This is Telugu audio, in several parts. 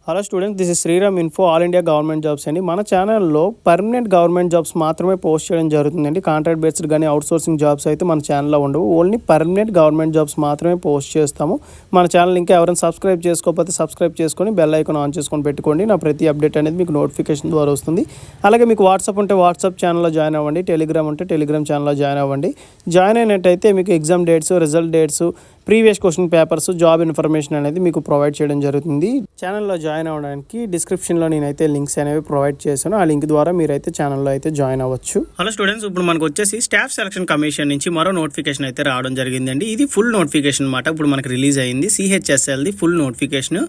Hello students, this is Sriram info all India government jobs అండి. మన ఛానల్లో పర్మనెంట్ గవర్నమెంట్ జాబ్స్ మాత్రమే పోస్ట్ చేయడం జరుగుతుందండి. కాంట్రాక్ట్ బేస్డ్ కానీ అవుట్సోర్సింగ్ జాబ్స్ అయితే మన ఛానల్లో ఉండవు. ఓన్లీ పర్మనెంట్ గవర్నమెంట్ జాబ్స్ మాత్రమే పోస్ట్ చేస్తాము. మన ఛానల్ ఇంకా ఎవరైనా సబ్స్క్రైబ్ చేసుకోకపోతే సబ్స్క్రైబ్ చేసుకొని బెల్ ఐకాన్ ఆన్ చేసుకొని పెట్టుకోండి. నా ప్రతి అప్డేట్ అనేది మీకు నోటిఫికేషన్ ద్వారా వస్తుంది. అలాగే మీకు వాట్సాప్ ఉంటే వాట్సాప్ ఛానల్లో జాయిన్ అవ్వండి, టెలిగ్రామ్ ఉంటే టెలిగ్రామ్ ఛానల్లో జాయిన్ అవ్వండి. జాయిన్ అయినట్టయితే మీకు exam dates, result dates, previous question papers, job information అనేది మీకు ప్రొవైడ్ చేయడం జరుగుతుంది. ఛానల్లో జాయిన్ అవ్వడానికి డిస్క్రిప్షన్లో నేనైతే లింక్స్ అనేవి ప్రొవైడ్ చేశాను. ఆ లింక్ ద్వారా మీరైతే ఛానల్లో అయితే జాయిన్ అవ్వచ్చు. హలో స్టూడెంట్స్, ఇప్పుడు మనకు వచ్చేసి స్టాఫ్ సెలక్షన్ కమిషన్ నుంచి మరో నోటిఫికేషన్ అయితే రావడం జరిగిందండి. ఇది ఫుల్ నోటిఫికేషన్ అనమాట. ఇప్పుడు మనకు రిలీజ్ అయింది. CHSLది ఫుల్ నోటిఫికేషన్.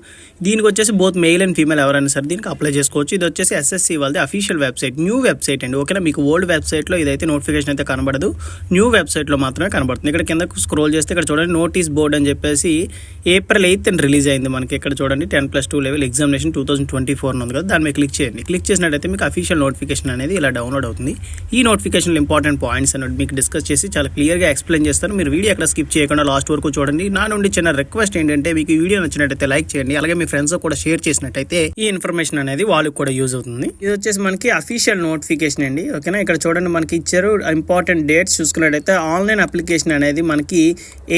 దీనికి వచ్చేసి బోత్ మెయిల్ అండ్ ఫీమేల్ ఎవరైనా సరే దీనికి అప్లై చేసుకోవచ్చు. ఇది వచ్చేసి SSC వాళ్ళది అఫీషియల్ వెబ్సైట్, న్యూ వెబ్సైట్ అండి. ఓకేనా, మీకు ఓల్డ్ వెబ్సైట్లో ఇదైతే నోటిఫికేషన్ అయితే కనబడదు, న్యూ వెబ్సైట్లో మాత్రమే కనబడుతుంది. ఇక్కడ కింద స్క్రోల్ చేస్తే ఇక్కడ చూడండి నోటీస్ బోర్డ్ అని చెప్పేసి April 8th రిలీజ్ అయింది మనకి. ఇక్కడ చూడండి 10+2 లెవెల్ ఎగ్జామినేషన్ 2024 ఉంది కదా, దాని మీద క్లిక్ చేయండి. క్లిక్ చేసినట్టయితే మీకు అఫీషియల్ నోటిఫికేషన్ అనేది ఇలా డౌన్లోడ్ అవుతుంది. ఈ నోటిఫికేషన్లో ఇంపార్టెంట్ పాయింట్స్ అనేది మీకు డిస్కస్ చేసి చాలా క్లియర్గా ఎక్స్ప్లెయిన్ చేస్తాను. మీరు వీడియో ఎక్కడ స్కిప్ చేయకుండా లాస్ట్ వరకు చూడండి. నా నుండి చిన్న రిక్వెస్ట్ ఏంటంటే మీకు ఈ వీడియో నచ్చినట్టయితే లైక్ చేయండి. అలాగే మీ ఫ్రెండ్స్ కూడా షేర్ చేసినట్టయితే ఈ ఇన్ఫర్మేషన్ అనేది వాళ్ళకి కూడా యూజ్ అవుతుంది. ఇది వచ్చేసి మనకి అఫీషియల్ నోటిఫికేషన్ అండి. ఓకేనా, ఇక్కడ చూడండి మనకి ఇచ్చారు ఇంపార్టెంట్ డేట్స్. చూసుకున్నట్టయితే ఆన్లైన్ అప్లికేషన్ అనేది మనకి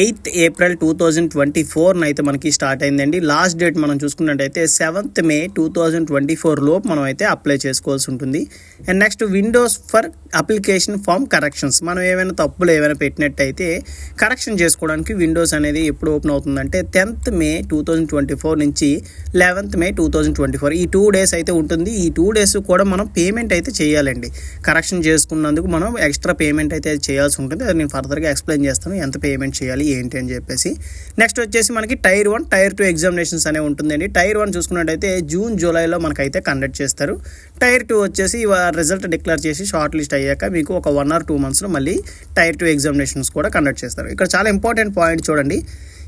8th April 2024 అయితే మనకి స్టార్ట్ అయిందండి. లాస్ట్ డేట్ మనం చూసుకున్నట్టయితే 7th May 2024 లోపు మనం అయితే అప్లై చేసుకోవాల్సి ఉంటుంది. And next windows for application form corrections. మనం ఏమైనా తప్పులు ఏమైనా పెట్టినట్టయితే కరెక్షన్ చేసుకోవడానికి విండోస్ అనేది ఎప్పుడు ఓపెన్ అవుతుందంటే 10th May 2024 నుంచి 11th May 2024 ఈ 2 days అయితే ఉంటుంది. ఈ 2 days కూడా మనం పేమెంట్ అయితే చేయాలండి. కరెక్షన్ చేసుకున్నందుకు మనం ఎక్స్ట్రా పేమెంట్ అయితే చేయాల్సి ఉంటుంది. అది నేను ఫర్దర్గా ఎక్స్ప్లెయిన్ చేస్తాను ఎంత పేమెంట్ చేయాలి ఏంటి అని చెప్పేసి. నెక్స్ట్ వచ్చేసి మనకి Tier 1, Tier 2 ఎగ్జామినేషన్స్ అనేవి ఉంటుందండి. Tier 1 చూసుకున్నట్టయితే జూన్ జూలైలో మనకైతే కండక్ట్ చేస్తారు. Tier 2 వచ్చేసి రిజల్ట్ డిక్లేర్ చేసి షార్ట్ లిస్ట్ అయ్యాక మీకు ఒక 1 or 2 monthsలో మళ్ళీ Tier 2 ఎగ్జామినేషన్స్ కూడా కండక్ట్ చేస్తారు. ఇక్కడ చాలా ఇంపార్టెంట్ పాయింట్ చూడండి.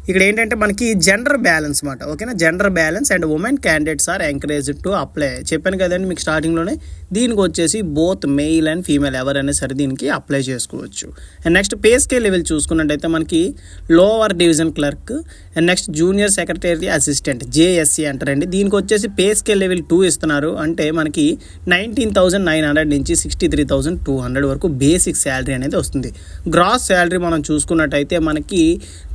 ఇక్కడ ఏంటంటే మనకి జెండర్ బ్యాలెన్స్ మాట. ఓకేనా, gender balance and women candidates are encouraged to apply. చెప్పాను కదండి మీకు స్టార్టింగ్లోనే. దీనికి వచ్చేసి బోత్ మెయిల్ అండ్ ఫీమేల్ ఎవరైనా సరే దీనికి అప్లై చేసుకోవచ్చు. And next pay scale level చూసుకున్నట్టయితే మనకి lower division clerk and next junior secretary assistant JSC అంటారండి. దీనికి వచ్చేసి పే స్కేల్ లెవెల్ 2 ఇస్తున్నారు. అంటే మనకి 19,900 నుంచి 63,200 వరకు బేసిక్ శాలరీ అనేది వస్తుంది. గ్రాస్ శాలరీ మనం చూసుకున్నట్టయితే మనకి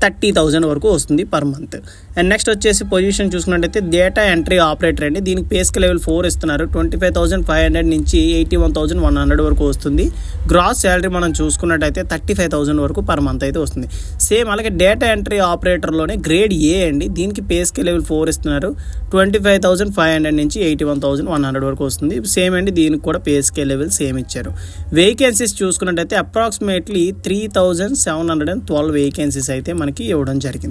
30,000 వరకు వస్తుంది పర్ మంత్. అండ్ నెక్స్ట్ వచ్చేసి పొజిషన్ చూసుకున్నట్టయితే డేటా ఎంట్రీ ఆపరేటర్ అండి. దీనికి పే స్కేల్ లెవెల్ 4 ఇస్తున్నారు. 25,500 నుంచి 81,100 వరకు వస్తుంది. గ్రాస్ శాలరీ మనం చూసుకున్నట్టయితే 35,000 వరకు పర్ మంత్ అయితే వస్తుంది. సేమ్ అలాగే డేటా ఎంట్రీ ఆపరేటర్లోనే గ్రేడ్ A అండి. దీనికి పే స్కేల్ లెవెల్ 4 ఇస్తున్నారు. 25,500 నుంచి 81,100 వరకు వస్తుంది. సేమ్ అండి, దీనికి కూడా పే స్కేల్ లెవెల్ సేమ్ ఇచ్చారు. వేకెన్సీస్ చూసుకున్నట్టయితే అప్రాక్సిమేట్లీ 3,712 వేకెన్సీస్ అయితే మనకి ఇవ్వడం జరిగింది.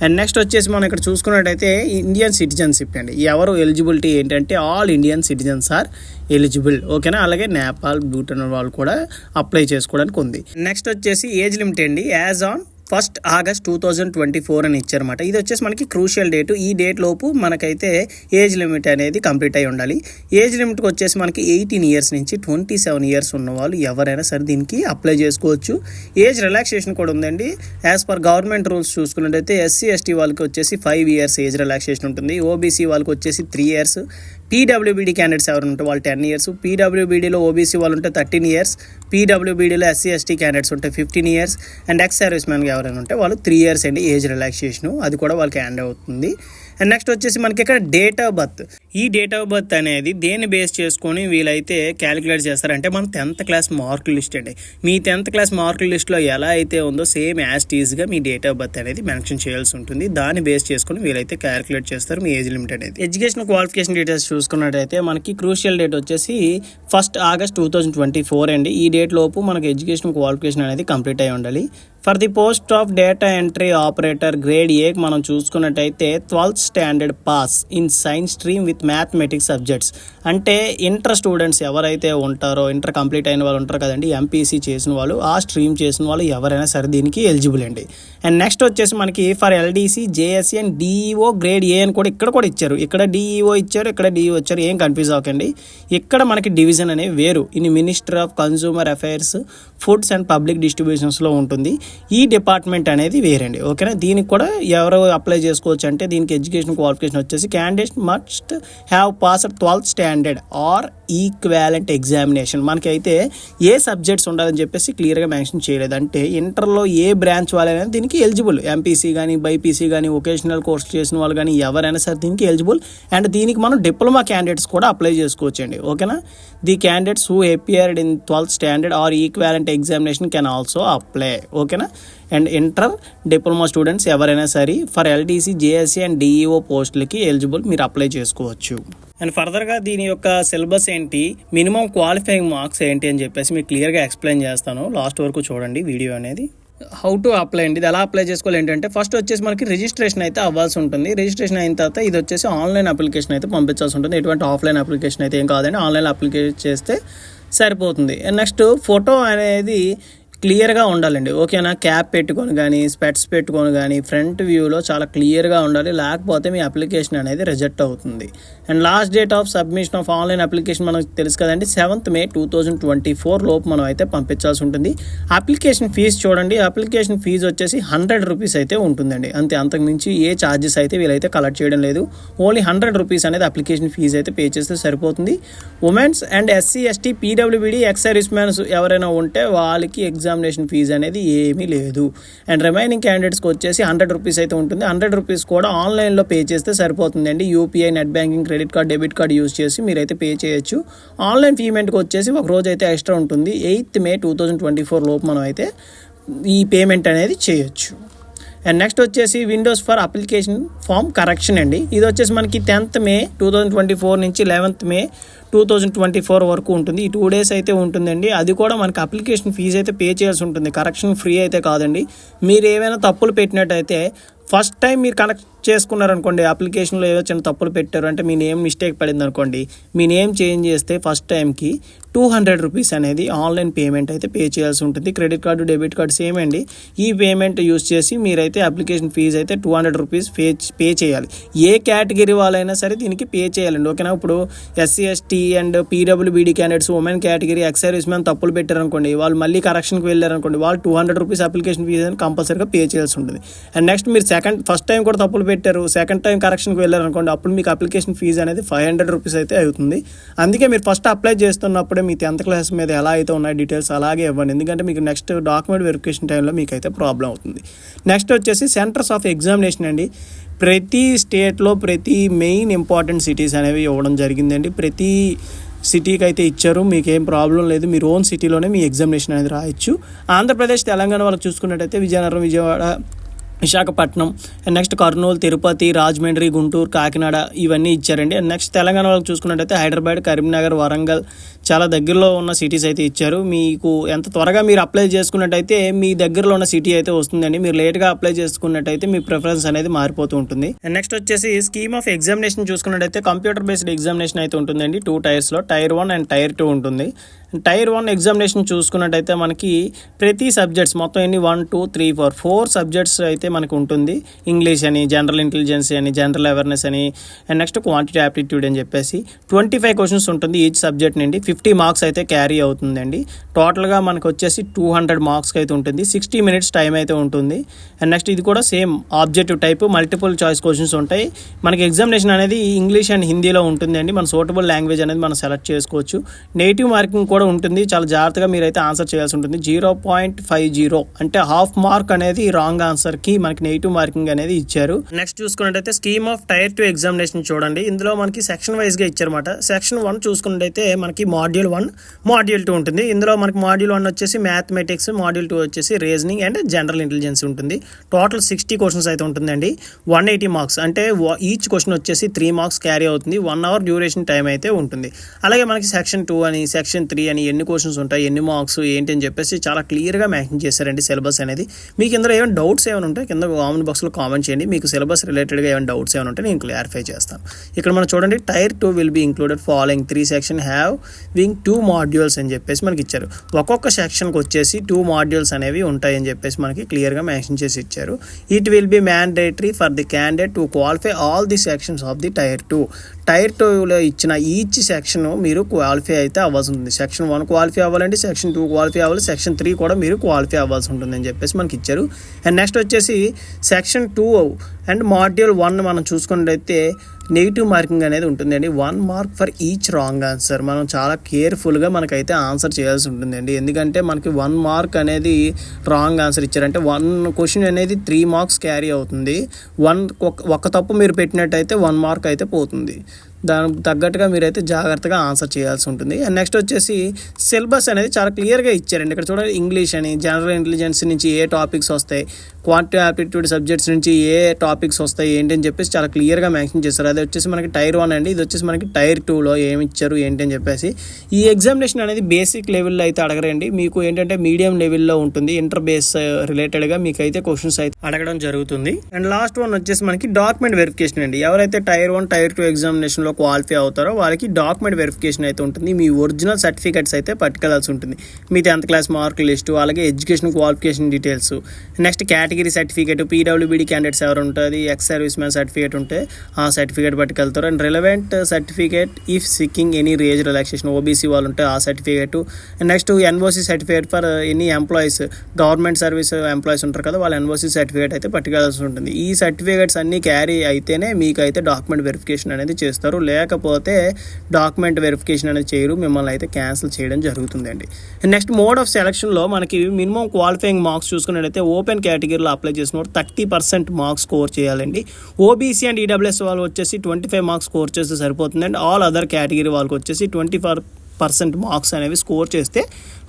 అండ్ నెక్స్ట్ వచ్చేసి మనం ఇక్కడ చూసుకున్నట్టయితే ఇండియన్ సిటిజన్షిప్ అండి. ఎవరు ఎలిజిబిలిటీ ఏంటంటే all Indian citizens are eligible. ఓకేనా, అలాగే నేపాల్, భూటాన్ వాళ్ళు కూడా అప్లై చేసుకోవడానికి ఉంది. నెక్స్ట్ వచ్చేసి ఏజ్ లిమిట్ అండి. యాజ్ ఆన్ 1st August 2024 అని ఇచ్చారన్నమాట. ఇది వచ్చేసి మనకి క్రూషియల్ డేటు. ఈ డేట్ లోపు మనకైతే ఏజ్ లిమిట్ అనేది కంప్లీట్ అయి ఉండాలి. ఏజ్ లిమిట్కి వచ్చేసి మనకి 18 years నుంచి 27 years ఉన్న వాళ్ళు ఎవరైనా సరే దీనికి అప్లై చేసుకోవచ్చు. ఏజ్ రిలాక్సేషన్ కూడా ఉందండి. యాజ్ పర్ గవర్నమెంట్ రూల్స్ చూసుకున్నట్టయితే SC ST వాళ్ళకి వచ్చేసి 5 years ఏజ్ రిలాక్సేషన్ ఉంటుంది. OBC వాళ్ళకి వచ్చేసి 3 years. PWBD క్యాండిడేట్స్ ఎవరు ఉంటే వాళ్ళు 10 years. PWBDలో OBC వాళ్ళు ఉంటే 13 years. PWBDలో SC ST క్యాండిడేట్స్ ఉంటే 15 years. And ex service man ఎవరైనా ఉంటే వాళ్ళు 3 years అండి ఏజ్ రిలాక్సేషన్. అది కూడా వాళ్ళకి హ్యాండ్ అవుతుంది. అండ్ నెక్స్ట్ వచ్చేసి మనకి ఇక్కడ డేట్ ఆఫ్ బర్త్. ఈ డేట్ ఆఫ్ బర్త్ అనేది దేన్ని బేస్ చేసుకొని వీళ్ళైతే క్యాలిక్యులేట్ చేస్తారంటే మన 10th క్లాస్ మార్కుల లిస్ట్ అండి. మీ 10th క్లాస్ మార్కుల లిస్ట్లో ఎలా అయితే ఉందో సేమ్ యాజ్ టీజ్గా మీ డేట్ ఆఫ్ బర్త్ అనేది మెన్షన్ చేయాల్సి ఉంటుంది. దాన్ని బేస్ చేసుకొని వీళ్ళైతే క్యాలిక్యులేట్ చేస్తారు మీ ఏజ్ లిమిట్ అనేది. ఎడ్యుకేషన్ క్వాలిఫికేషన్ డీటెయిల్స్ చూసుకున్నట్టయితే మనకి క్రూషియల్ డేట్ వచ్చేసి 1st August 2024 అండి. ఈ డేట్ లోపు మనకి ఎడ్యుకేషన్ క్వాలిఫికేషన్ అనేది కంప్లీట్ అయి ఉండాలి. For the post of data entry operator grade A మనం చూసుకున్నట్టయితే 12th standard pass in science stream with mathematics subjects. అంటే ఇంటర్ స్టూడెంట్స్ ఎవరైతే ఉంటారో, ఇంటర్ కంప్లీట్ అయిన వాళ్ళు ఉంటారు కదండి, MPC చేసిన వాళ్ళు, ఆ స్ట్రీమ్ చేసిన వాళ్ళు ఎవరైనా సరే దీనికి ఎలిజిబుల్ అండి. అండ్ నెక్స్ట్ వచ్చేసి మనకి for LDC, JSC and DEO grade A అని కూడా ఇక్కడ కూడా ఇచ్చారు. ఇక్కడ DEO ఇచ్చారు, ఇక్కడ DEO ఇచ్చారు. ఏం కన్ఫ్యూజ్ అవ్వకండి. ఇక్కడ మనకి డివిజన్ అనేవి వేరు. In minister of consumer affairs, foods and public డిస్ట్రిబ్యూషన్స్లో ఉంటుంది. ఈ డిపార్ట్మెంట్ అనేది వేరండి. ఓకేనా, దీనికి కూడా ఎవరు అప్లై చేసుకోవచ్చు అంటే దీనికి ఎడ్యుకేషన్ ఎడ్యుకేషన్ క్వాలిఫికేషన్ వచ్చేసి candidate must have passed 12th standard are equivalent examination. మనకైతే ఏ సబ్జెక్ట్స్ ఉండాలని చెప్పేసి క్లియర్గా మెన్షన్ చేయలేదు. అంటే ఇంటర్లో ఏ బ్రాంచ్ వాళ్ళైనా దీనికి ఎలిజిబుల్. ఎంపీసీ కానీ బైపీసీ కానీ వొకేషనల్ కోర్స్ చేసిన వాళ్ళు కానీ ఎవరైనా సరే దీనికి ఎలిజిబుల్. అండ్ దీనికి మనం డిప్లొమా క్యాండిడేట్స్ కూడా అప్లై చేసుకోవచ్చండి. ఓకేనా. The candidates who appeared in 12th standard are equivalent examination can also apply. ఓకేనా. అండ్ ఇంటర్ డిప్లొమా స్టూడెంట్స్ ఎవరైనా సరే for LDC JSC and DEO పోస్టులకి ఎలిజిబుల్, మీరు అప్లై చేసుకోవచ్చు. అండ్ ఫర్దర్గా దీని యొక్క సిలబస్ ఏంటి, మినిమం క్వాలిఫైయింగ్ మార్క్స్ ఏంటి అని చెప్పేసి మీకు క్లియర్గా ఎక్స్ప్లెయిన్ చేస్తాను. లాస్ట్ వరకు చూడండి వీడియో అనేది. హౌ టు అప్లై అండి, ఇది ఎలా అప్లై చేసుకోవాలి ఏంటంటే ఫస్ట్ వచ్చేసి మనకి రిజిస్ట్రేషన్ అయితే అవ్వాల్సి ఉంటుంది. రిజిస్ట్రేషన్ అయిన తర్వాత ఇది వచ్చేసి ఆన్లైన్ అప్లికేషన్ అయితే పంపించాల్సి ఉంటుంది. ఎటువంటి ఆఫ్లైన్ అప్లికేషన్ అయితే ఏం కాదండి, ఆన్లైన్ అప్లికేషన్ చేస్తే సరిపోతుంది. అండ్ నెక్స్ట్ ఫోటో అనేది క్లియర్గా ఉండాలండి. ఓకేనా. క్యాప్ పెట్టుకొని కానీ స్పెట్స్ పెట్టుకొని కానీ ఫ్రంట్ వ్యూలో చాలా క్లియర్గా ఉండాలి, లేకపోతే మీ అప్లికేషన్ అనేది రిజెక్ట్ అవుతుంది. And last date of submission of online application మనకు తెలుసు కదండి, 7th May 2024 లోపు మనం అయితే పంపించాల్సి ఉంటుంది. అప్లికేషన్ ఫీజు చూడండి, అప్లికేషన్ ఫీజు వచ్చేసి 100 రూపీస్ అయితే ఉంటుందండి. అంతే, అంతకుమించి ఏ ఛార్జెస్ అయితే వీళ్ళైతే కలెక్ట్ చేయడం లేదు. ఓన్లీ 100 రూపీస్ అనేది అప్లికేషన్ ఫీజు అయితే పే చేస్తే సరిపోతుంది. Women's and SC ST PWBD ex service man's ఎవరైనా ఉంటే వాళ్ళకి ఎగ్జామినేషన్ ఫీజు అనేది ఏమీ లేదు. అండ్ రిమైనింగ్ క్యాండిడేట్స్కి వచ్చేసి 100 రూపీస్ అయితే ఉంటుంది. 100 రూపీస్ కూడా ఆన్లైన్లో పే చేస్తే సరిపోతుందండి. UPI, net banking, credit card, debit card use చేసి మీరైతే పే చేయొచ్చు. ఆన్లైన్ పేమెంట్కి వచ్చేసి ఒక రోజు అయితే ఎక్స్ట్రా ఉంటుంది. 8th May 2024 లోపు మనం అయితే ఈ పేమెంట్ అనేది చేయొచ్చు. అండ్ నెక్స్ట్ వచ్చేసి windows for application form correction అండి. ఇది వచ్చేసి మనకి 10th May 2024 నుంచి 11th May 2024 వరకు ఉంటుంది. ఈ 2 days అయితే ఉంటుందండి. అది కూడా మనకి అప్లికేషన్ ఫీజు అయితే పే చేయాల్సి ఉంటుంది. కరెక్షన్ ఫ్రీ అయితే కాదండి. మీరు ఏమైనా తప్పులు పెట్టినట్టయితే ఫస్ట్ టైం మీరు కనెక్ట్ చేసుకున్నారనుకోండి, అప్లికేషన్లో ఏదో చిన్న తప్పులు పెట్టారు అంటే మీ నేమ్ మిస్టేక్ పడింది అనుకోండి, మీ నేమ్ చేంజ్ చేస్తే ఫస్ట్ టైంకి 200 రూపీస్ అనేది ఆన్లైన్ పేమెంట్ అయితే పే చేయాల్సి ఉంటుంది. Credit card, debit card same అండి. ఈ పేమెంట్ యూస్ చేసి మీరైతే అప్లికేషన్ ఫీజు అయితే 200 రూపీస్ పే చేయాలి. ఏ కేటగిరీ వాళ్ళైనా సరే దీనికి పే చేయాలండి. ఓకేనా. ఇప్పుడు SC ST and PWBD candidates, women category, ex service man తప్పులు పెట్టారనుకోండి, వాళ్ళు మళ్ళీ కరెక్షన్కి వెళ్ళారనుకోండి, వాళ్ళు 200 రూపీస్ అప్లికేషన్ ఫీజు అని కంపల్సరీగా పే చేయాల్సి ఉంటుంది. అండ్ నెక్స్ట్ మీరు ఫస్ట్ టైం కూడా తప్పులు పెట్టారు, సెకండ్ టైం కరెక్షన్కి వెళ్ళారనుకోండి, అప్పుడు మీకు అప్లికేషన్ ఫీజు అనేది 500 రూపీస్ అయితే అవుతుంది. అందుకే మీరు ఫస్ట్ అప్లై చేస్తున్నప్పుడే మీ 10th క్లాస్ మీద ఎలా అయితే ఉన్నాయి డీటెయిల్స్ అలాగే ఇవ్వండి. ఎందుకంటే మీకు నెక్స్ట్ డాక్యుమెంట్ వెరిఫికేషన్ టైంలో మీకు అయితే ప్రాబ్లం అవుతుంది. నెక్స్ట్ వచ్చేసి సెంటర్స్ ఆఫ్ ఎగ్జామినేషన్ అండి. ప్రతి స్టేట్లో ప్రతి మెయిన్ ఇంపార్టెంట్ సిటీస్ అనేవి ఇవ్వడం జరిగిందండి. ప్రతి సిటీకి అయితే ఇచ్చారు. మీకు ఏం ప్రాబ్లం లేదు, మీరు ఓన్ సిటీలోనే మీ ఎగ్జామినేషన్ అనేది రాయొచ్చు. ఆంధ్రప్రదేశ్, తెలంగాణ వాళ్ళకి చూసుకున్నట్టయితే విజయనగరం, విజయవాడ, విశాఖపట్నం, అండ్ నెక్స్ట్ కర్నూలు, తిరుపతి, రాజమండ్రి, గుంటూరు, కాకినాడ ఇవన్నీ ఇచ్చారండి. అండ్ నెక్స్ట్ తెలంగాణ వాళ్ళకి చూసుకున్నట్టయితే హైదరాబాద్, కరీంనగర్, వరంగల్ చాలా దగ్గరలో ఉన్న సిటీస్ అయితే ఇచ్చారు. మీకు ఎంత త్వరగా మీరు అప్లై చేసుకున్నట్టయితే మీ దగ్గరలో ఉన్న సిటీ అయితే వస్తుందండి. మీరు లేట్గా అప్లై చేసుకున్నట్టయితే మీ ప్రిఫరెన్స్ అనేది మారిపోతూ ఉంటుంది. అండ్ నెక్స్ట్ వచ్చేసి స్కీమ్ ఆఫ్ ఎగ్జామినేషన్ చూసుకున్నట్టయితే కంప్యూటర్ బేస్డ్ ఎగ్జామినేషన్ అయితే ఉంటుందండి. 2 టైర్స్లో Tier 1 అండ్ Tier 2 ఉంటుంది. Tier 1 ఎగ్జామినేషన్ చూసుకున్నట్టయితే మనకి ప్రతి సబ్జెక్ట్స్ మొత్తం ఎన్ని 1, 2, 3, 4 సబ్జెక్ట్స్ అయితే మనకు ఉంటుంది. ఇంగ్లీష్ అని, జనరల్ ఇంటెలిజెన్స్ అని, జనరల్ అవేర్నెస్ అని, అండ్ నెక్స్ట్ క్వాంటిటీ యాప్టిట్యూడ్ అని చెప్పేసి 25 క్వశ్చన్స్ ఉంటుంది ఈచ్ సబ్జెక్ట్ నుండి. 50 మార్క్స్ అయితే క్యారీ అవుతుందండి. టోటల్గా మనకు వచ్చేసి 200 మార్క్స్కి అయితే ఉంటుంది. 60 minutes టైం అయితే ఉంటుంది. అండ్ నెక్స్ట్ ఇది కూడా same objective type multiple choice questions ఉంటాయి. మనకి ఎగ్జామినేషన్ అనేది ఇంగ్లీష్ అండ్ హిందీలో ఉంటుందండి. మన సూటబుల్ లాంగ్వేజ్ అనేది మనం సెలెక్ట్ చేసుకోవచ్చు. నెగిటివ్ మార్కింగ్ కూడా ఉంటుంది. చాలా జాగ్రత్తగా మీరైతే ఆన్సర్ చేయాల్సి ఉంటుంది. 0.50 అంటే హాఫ్ మార్క్ అనేది రాంగ్ ఆన్సర్కి మనకి నెగిటివ్ మార్కింగ్ అనేది ఇచ్చారు. నెక్స్ట్ చూసుకున్నట్టయితే స్కీమ్ ఆఫ్ Tier 2 ఎగ్జామినేషన్ చూడండి. ఇందులో మనకి సెక్షన్ వైజ్గా ఇచ్చారన్నమాట. సెక్షన్ 1 చూసుకున్నట్టయితే మనకి మాడ్యూల్ 1, మాడ్యూల్ 2 ఉంటుంది. ఇందులో మనకి మాడ్యూల్ 1 వచ్చేసి మ్యాథమెటిక్స్, మాడ్యూల్ 2 వచ్చేసి రీజనింగ్ అండ్ జనరల్ ఇంటెలిజెన్స్ ఉంటుంది. టోటల్ 60 క్వశ్చన్స్ అయితే ఉంటుందండి. 180 మార్క్స్ అంటే ఈచ్ క్వశ్చన్ వచ్చేసి 3 మార్క్స్ క్యారీ అవుతుంది. 1 hour డ్యూరేషన్ టైం అయితే ఉంటుంది. అలాగే మనకి సెక్షన్ 2 అని, సెక్షన్ 3 అని ఎన్ని క్వశ్చన్స్ ఉంటాయి, ఎన్ని మార్క్స్ ఏంటి అని చెప్పేసి చాలా క్లియర్గా మెన్షన్ చేశారండి సిలబస్ అనేది. మీకు ఇందులో ఏమైనా డౌట్స్ ఏమైనా ఉంటే కింద కామెంట్ బాక్స్లో కామెంట్ చేయండి. మీకు సిలబస్ రిలేటెడ్గా ఏమైనా డౌట్స్ ఏమైనా ఉంటే నేను క్లారిఫై చేస్తాను. ఇక్కడ మనం చూడండి Tier 2 will be included following 3 section have wing 2 modules అని చెప్పేసి మనకి ఇచ్చారు. ఒక్కొక్క సెక్షన్కి వచ్చేసి 2 మాడ్యూల్స్ అనేవి ఉంటాయని చెప్పేసి మనకి క్లియర్గా మెన్షన్ చేసి ఇచ్చారు. It will be mandatory for the candidate to qualify all the sections of the Tier 2. Tier 2లో ఇచ్చిన ఈచ్ సెక్షన్ మీరు క్వాలిఫై అయితే అవ్వాల్సి ఉంటుంది. సెక్షన్ 1 క్వాలిఫై అవ్వాలండి, సెక్షన్ 2 క్వాలిఫై అవ్వాలి, సెక్షన్ 3 కూడా మీరు క్వాలిఫై అవ్వాల్సి ఉంటుంది అని చెప్పేసి మనకి ఇచ్చారు. అండ్ నెక్స్ట్ వచ్చేసి సెక్షన్ 2 అండ్ మాడ్యూల్ 1 మనం చూసుకున్నట్టయితే నెగిటివ్ మార్కింగ్ అనేది ఉంటుందండి. 1 mark for each wrong answer. మనం చాలా కేర్ఫుల్గా మనకైతే ఆన్సర్ చేయాల్సి ఉంటుందండి. ఎందుకంటే మనకి 1 మార్క్ అనేది రాంగ్ ఆన్సర్ ఇచ్చారంటే 1 క్వశ్చన్ అనేది 3 మార్క్స్ క్యారీ అవుతుంది. ఒక తప్పు మీరు పెట్టినట్టయితే 1 మార్క్ అయితే పోతుంది. దానికి తగ్గట్టుగా మీరైతే జాగ్రత్తగా ఆన్సర్ చేయాల్సి ఉంటుంది. అండ్ నెక్స్ట్ వచ్చేసి సిలబస్ అనేది చాలా క్లియర్గా ఇచ్చారండి. ఇక్కడ చూడండి, ఇంగ్లీష్ అని, జనరల్ ఇంటెలిజెన్స్ నుంచి ఏ టాపిక్స్ వస్తాయి, క్వాంటిటీ ఆప్టిట్యూడ్ సబ్జెక్ట్స్ నుంచి ఏ టాపిక్స్ వస్తాయి ఏంటి అని చెప్పేసి చాలా క్లియర్గా మెన్షన్ చేస్తారు. అది వచ్చేసి మనకి టైర్ 1 అండి, ఇది వచ్చేసి మనకి టైర్ 2లో ఏమి ఇచ్చారు ఏంటి అని చెప్పేసి. ఈ ఎగ్జామినేషన్ అనేది బేసిక్ లెవెల్లో అయితే అడగరండి, మీకు ఏంటంటే మీడియం లెవెల్లో ఉంటుంది. ఇంటర్ బేస్ రిలేటెడ్గా మీకు అయితే క్వశ్చన్స్ అయితే అడగడం జరుగుతుంది. అండ్ లాస్ట్ వన్ వచ్చేసి మనకి డాక్యుమెంట్ వెరిఫికేషన్ అండి. ఎవరైతే టైర్ 1 టైర్ 2 ఎగ్జామినేషన్లో క్వాలిఫై అవుతారో వాళ్ళకి డాక్యుమెంట్ వెరిఫికేషన్ అయితే ఉంటుంది. మీ ఒరిజినల్ సర్టిఫికేట్స్ అయితే పట్టుకెళ్లాల్సి ఉంటుంది. మీ 10th క్లాస్ మార్క్ లిస్టు, అలాగే education qualification details, next category certificate, PWBD candidates ఎవరు ఉంటుంది, ఎక్స్ సర్వీస్ మ్యాన్ సర్టిఫికేట్ ఉంటే ఆ సర్టిఫికేట్ పట్టుకెళ్తారు. And relevant certificate if seeking any age relaxation, OBC వాళ్ళు ఉంటే ఆ certificate. And next NOC certificate for any employees, government service employees ఉంటారు కదా, వాళ్ళ ఎన్ఓసీ సర్టిఫికేట్ అయితే పట్టుకెళ్లాల్సి ఉంటుంది. ఈ సర్టిఫికేట్స్ అన్నీ క్యారీ అయితేనే మీకు అయితే డాక్యుమెంట్ వెరిఫికేషన్ అనేది చేస్తారు. లేకపోతే డాక్యుమెంట్ వెరిఫికేషన్ అనేది చేయరు, మిమ్మల్ని అయితే క్యాన్సిల్ చేయడం జరుగుతుందండి. నెక్స్ట్ మోడ్ ఆఫ్ సెలక్షన్లో మనకి మినిమం క్వాలిఫైయింగ్ మార్క్స్ చూసుకున్నట్టయితే ఓపెన్ కేటగిరీలో అప్లై చేసిన 30% మార్క్స్ స్కోర్ చేయాలండి. ఓబీసీ అండ్ ఈడబ్ల్యూఎస్ వాళ్ళు వచ్చేసి 25 మార్క్స్ స్కోర్ చేస్తే సరిపోతుందండి. ఆల్ అదర్ కేటగిరీ వాళ్ళకి వచ్చేసి 24% మార్క్స్ అనేవి స్కోర్ చేస్తే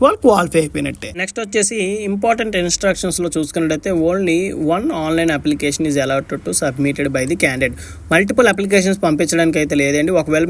వాళ్ళు క్వాలిఫై అయిపోయినట్టే. నెక్స్ట్ వచ్చేసి ఇంపార్టెంట్ ఇన్స్ట్రక్షన్స్లో చూసుకున్నట్టయితే only 1 online application is allotted to submitted by the candidate. Multiple applications పంపించడానికి అయితే లేదండి. ఒకవేళ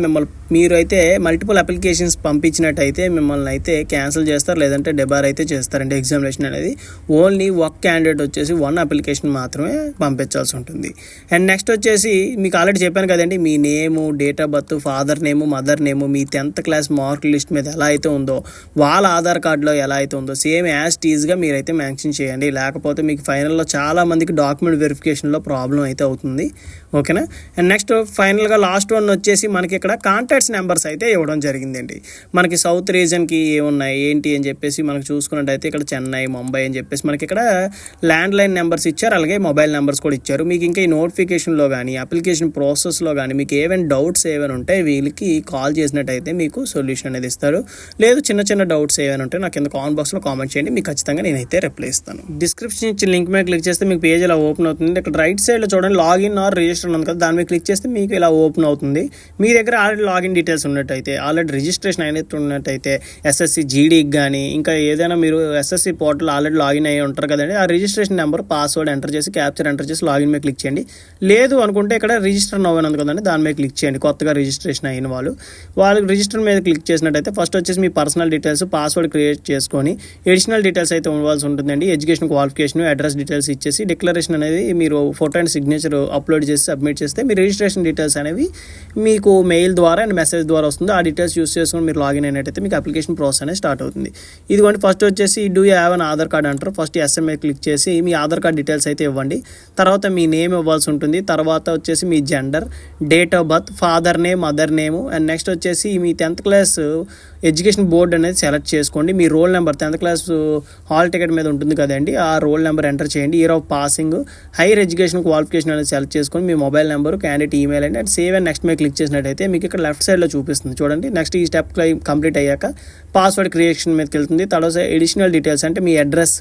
మీరు అయితే మల్టిపుల్ అప్లికేషన్స్ పంపించినట్టయితే మిమ్మల్ని అయితే క్యాన్సిల్ చేస్తారు, లేదంటే డెబార్ అయితే చేస్తారండి ఎగ్జామినేషన్ అనేది. ఓన్లీ ఒక క్యాండిడేట్ వచ్చేసి 1 అప్లికేషన్ మాత్రమే పంపించాల్సి ఉంటుంది. అండ్ నెక్స్ట్ వచ్చేసి మీకు ఆల్రెడీ చెప్పాను కదండి, మీ name, date of birth, father name, mother name, మీ 10th క్లాస్ మార్క్ లిస్ట్ మీద ఎలా అయితే ఉందో, వాళ్ళ ఆధార్ కార్డులో ఎలా అయితే ఉందో సేమ్ యాజ్ టీజ్గా మీరైతే మెన్షన్ చేయండి. లేకపోతే మీకు ఫైనల్లో చాలా మందికి డాక్యుమెంట్ వెరిఫికేషన్లో ప్రాబ్లం అయితే అవుతుంది. ఓకేనా. అండ్ నెక్స్ట్ ఫైనల్గా లాస్ట్ వన్ వచ్చేసి మనకి ఇక్కడ కాంటాక్ట్స్ నెంబర్స్ అయితే ఇవ్వడం జరిగిందండి. మనకి సౌత్ రీజన్కి ఏమున్నాయి ఏంటి అని చెప్పేసి మనకు చూసుకున్నట్టయితే ఇక్కడ చెన్నై, ముంబై అని చెప్పేసి మనకి ఇక్కడ ల్యాండ్లైన్ నెంబర్స్ ఇచ్చారు, అలాగే మొబైల్ నెంబర్స్ కూడా ఇచ్చారు. మీకు ఇంకా ఈ నోటిఫికేషన్లో కానీ అప్లికేషన్ ప్రాసెస్లో కానీ మీకు ఏమైనా డౌట్స్ ఏమైనా ఉంటే వీళ్ళకి కాల్ చేసినట్టయితే మీకు సొల్యూషన్ అనేది ఇస్తారు. లేదు చిన్న చిన్న డౌట్స్ ఏమైనా ఉంటే నాకు కింద కామెంట్ బాక్స్లో కామెంట్ చేయండి, మీకు ఖచ్చితంగా నేనైతే రిప్లై ఇస్తాను. డిస్క్రిప్షన్ ఇచ్చిన లింక్ మీద క్లిక్ చేస్తే మీకు పేజ్ ఇలా ఓపెన్ అవుతుంది. ఇక్కడ రైట్ సైడ్లో చూడండి లాగిన్ ఆర్ రిజిస్టర్ ఉంది కదా, దాని మీద క్లిక్ చేస్తే మీకు ఇలా ఓపెన్ అవుతుంది. మీ దగ్గర ఆల్రెడీ లాగిన్ డీటెయిల్స్ ఉన్నట్టయితే, ఆల్రెడీ రిజిస్ట్రేషన్ అయినట్టు ఉన్నట్టయితే, ఎస్ఎస్సి జీడీకి కానీ ఇంకా ఏదైనా మీరు ఎస్ఎస్సి పోర్టల్ ఆల్రెడీ లాగిన్ అయ్యి ఉంటారు కదండి, ఆ రిజిస్ట్రేషన్ నెంబర్, పాస్వర్డ్ ఎంటర్ చేసి క్యాప్చర్ ఎంటర్ చేసి లాగిన్ మీద క్లిక్ చేయండి. లేదు అనుకుంటే ఇక్కడ రిజిస్టర్ నౌ అని ఉంది కదండి, దాని మీద క్లిక్ చేయండి. కొత్తగా రిజిస్ట్రేషన్ అయిన వాళ్ళు రిజిస్టర్ మీద క్లిక్ చేసినట్టయితే ఫస్ట్ వచ్చేసి మీ పర్సనల్ డీటెయిల్స్, పాస్వర్డ్ క్రియేట్ చేసుకొని ఎడిషనల్ డీటెయిల్స్ అయితే ఇవ్వాల్సి ఉంటుందండి. ఎడ్యుకేషన్ క్వాలిఫికేషన్, అడ్రస్ డీటెయిల్స్ ఇచ్చేసి డిక్లరేషన్ అనేది మీరు ఫోటో అండ్ సిగ్నేచర్ అప్లోడ్ చేసి సబ్మిట్ చేస్తే మీ రిజిస్ట్రేషన్ డీటెయిల్స్ అనేవి మీకు మెయిల్ ద్వారా అండ్ మెసేజ్ ద్వారా వస్తుంది. ఆ డీటెయిల్స్ యూస్ చేసుకొని మీరు లాగిన్ అయినట్టయితే మీకు అప్లికేషన్ ప్రాసెస్ అనేది స్టార్ట్ అవుతుంది. ఇదిగోండి ఫస్ట్ వచ్చేసి do you have an Aadhaar card అంటారు. ఫస్ట్ ఎస్ఎంఏ క్లిక్ చేసి మీ ఆధార్ కార్డ్ డీటెయిల్స్ అయితే ఇవ్వండి. తర్వాత మీ నేమ్ ఇవ్వాల్సి ఉంటుంది. తర్వాత వచ్చేసి మీ gender, date of birth, father name, mother name. And next వచ్చేసి మీ 10th క్లాస్ ఎడ్యుకేషన్ బోర్డు అనేది సెలెక్ట్ చేసుకోండి. మీ roll number 10th class hall ticket మీద ఉంటుంది కదండి, ఆ రోల్ నెంబర్ ఎంటర్ చేయండి. Year of passing, higher education qualification అనేది సెలెక్ట్ చేసుకొని మీ మొబైల్ నెంబర్, క్యాండిడేట్ ఈమెయిల్ అండి, అండ్ సేవ్ అండ్ నెక్స్ట్ మీద క్లిక్ చేసినట్టయితే మీకు ఇక్కడ లెఫ్ట్ సైడ్లో చూపిస్తుంది చూడండి. నెక్స్ట్ ఈ స్టెప్ కంప్లీట్ అయ్యాక పాస్వర్డ్ క్రియేషన్ మీదకి వెళ్తుంది. తర్వాత ఎడిషనల్ డీటెయిల్స్ అంటే మీ address,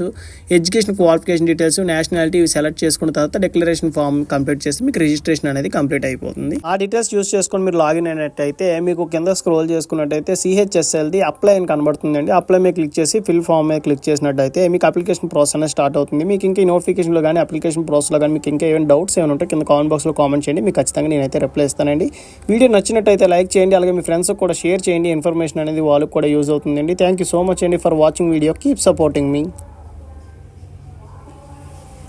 education qualification details, nationality select చేసుకున్న తర్వాత డిక్లరేషన్ ఫామ్ కంప్లీట్ చేస్తే మీకు రిజిస్ట్రేషన్ అనేది కంప్లీట్ అయిపోతుంది. ఆ డీటెయిల్స్ యూస్ చేసుకొని మీరు లాగిన్ అయినట్టయితే మీకు కింద స్క్రోల్ చేసుకున్నట్టయితే సిహెచ్ఎస్ఎల్ది అప్లై అని కనబడుతుందండి. అప్లై మీద క్లిక్ చేసి ఫిల్ ఫామ్ మీద క్లిక్ చేసినట్టయితే మీకు అప్లికేషన్ ప్రాసెస్ అనేది స్టార్ట్ అవుతుంది. మీకు ఇంకా ఈ నోటిఫికేషన్లో కానీ అప్లికేషన్ ప్రాసెస్లో కానీ మీకు ఇంకా ఏమైనా డౌట్స్ ఏమైనా ఉంటే కింద కామెంట్ బాక్స్లో కామెంట్ చేయండి, మీకు ఖచ్చితంగా నేనైతే రిప్లై ఇస్తానండి. వీడియో నచ్చినట్టయితే లైక్ చేయండి, అలాగే మీ ఫ్రెండ్స్ కూడా షేర్ చేయండి. ఇన్ఫర్మేషన్ అనేది వాళ్ళకి కూడా యూజ్ అవుతుందండి. థ్యాంక్ యూ సో మచ్ అండి for watching video. Keep supporting me.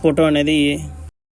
Photo అనేది